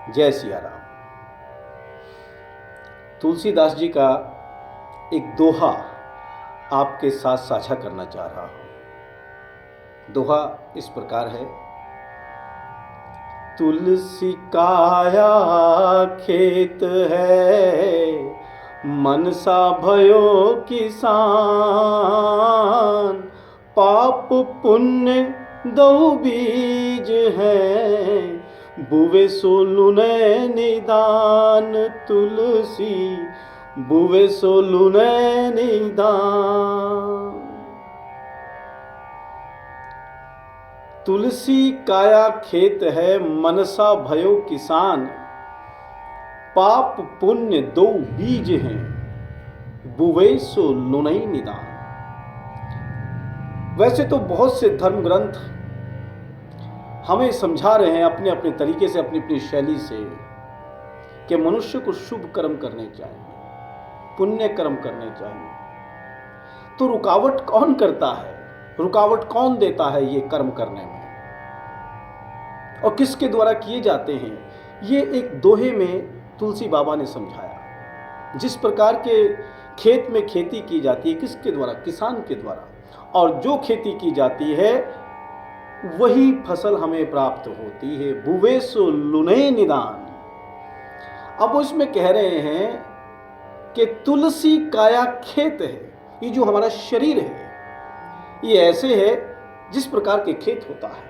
जय सिया राम। तुलसीदास जी का एक दोहा आपके साथ साझा करना चाह रहा हूं। दोहा इस प्रकार है। तुलसी काया खेत है, मनसा भयो किसान। पाप पुण्य दो बीज है, बुवे सो लुने निदान। तुलसी बुवे सो लुने निदान। तुलसी काया खेत है, मनसा भयो किसान। पाप पुण्य दो बीज हैं, बुवे सो लुनई निदान। वैसे तो बहुत से धर्म ग्रंथ हमें समझा रहे हैं अपने अपने तरीके से, अपनी अपनी शैली से, कि मनुष्य को शुभ कर्म करने चाहिए, पुण्य कर्म करने चाहिए। तो रुकावट कौन करता है, रुकावट कौन देता है ये कर्म करने में, और किसके द्वारा किए जाते हैं, ये एक दोहे में तुलसी बाबा ने समझाया। जिस प्रकार के खेत में खेती की जाती है, किसके द्वारा? किसान के द्वारा। और जो खेती की जाती है वही फसल हमें प्राप्त होती है। बुवे सो लुने निदान। अब उसमें कह रहे हैं कि तुलसी काया खेत है। ये जो हमारा शरीर है, ये ऐसे है जिस प्रकार के खेत होता है।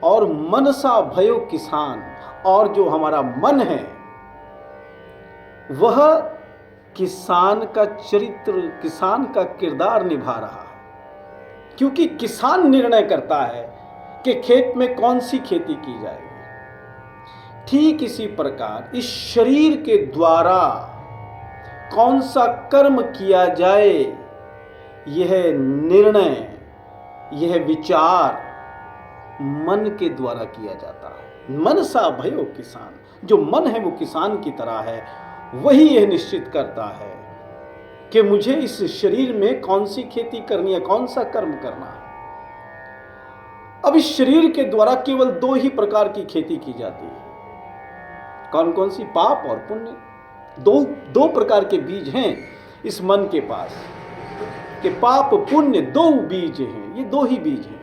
और मनसा भयो किसान, और जो हमारा मन है वह किसान का चरित्र, किसान का किरदार निभा रहा है। क्योंकि किसान निर्णय करता है कि खेत में कौन सी खेती की जाएगी। ठीक इसी प्रकार इस शरीर के द्वारा कौन सा कर्म किया जाए, यह निर्णय, यह विचार मन के द्वारा किया जाता है। मनसा भयो किसान, जो मन है वो किसान की तरह है। वही यह निश्चित करता है कि मुझे इस शरीर में कौन सी खेती करनी है, कौन सा कर्म करना है। अब इस शरीर के द्वारा केवल दो ही प्रकार की खेती की जाती है। कौन कौन सी? पाप और पुण्य। दो प्रकार के बीज हैं इस मन के पास, कि पाप पुण्य दो बीज हैं। ये दो ही बीज हैं।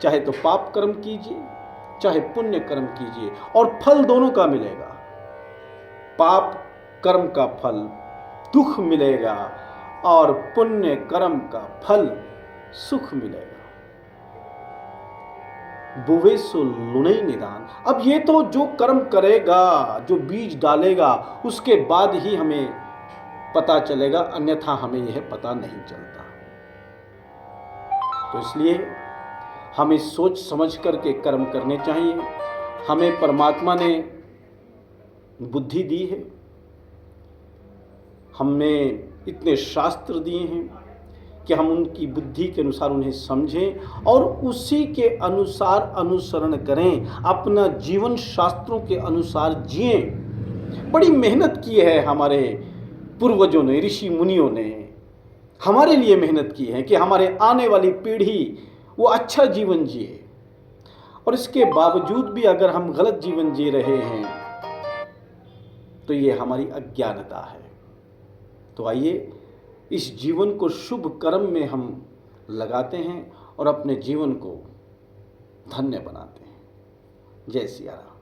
चाहे तो पाप कर्म कीजिए, चाहे पुण्य कर्म कीजिए, और फल दोनों का मिलेगा। पाप कर्म का फल दुख मिलेगा, और पुण्य कर्म का फल सुख मिलेगा। बुवे सो लुनई निदान। अब ये तो जो कर्म करेगा, जो बीज डालेगा, उसके बाद ही हमें पता चलेगा, अन्यथा हमें यह पता नहीं चलता। तो इसलिए हमें सोच समझ करके कर्म करने चाहिए। हमें परमात्मा ने बुद्धि दी है, हमें इतने शास्त्र दिए हैं कि हम उनकी बुद्धि के अनुसार उन्हें समझें और उसी के अनुसार अनुसरण करें, अपना जीवन शास्त्रों के अनुसार जिएं। बड़ी मेहनत की है हमारे पूर्वजों ने, ऋषि मुनियों ने हमारे लिए मेहनत की है कि हमारे आने वाली पीढ़ी वो अच्छा जीवन जिए। और इसके बावजूद भी अगर हम गलत जीवन जी रहे हैं तो ये हमारी अज्ञानता है। तो आइए इस जीवन को शुभ कर्म में हम लगाते हैं और अपने जीवन को धन्य बनाते हैं। जय सिया राम।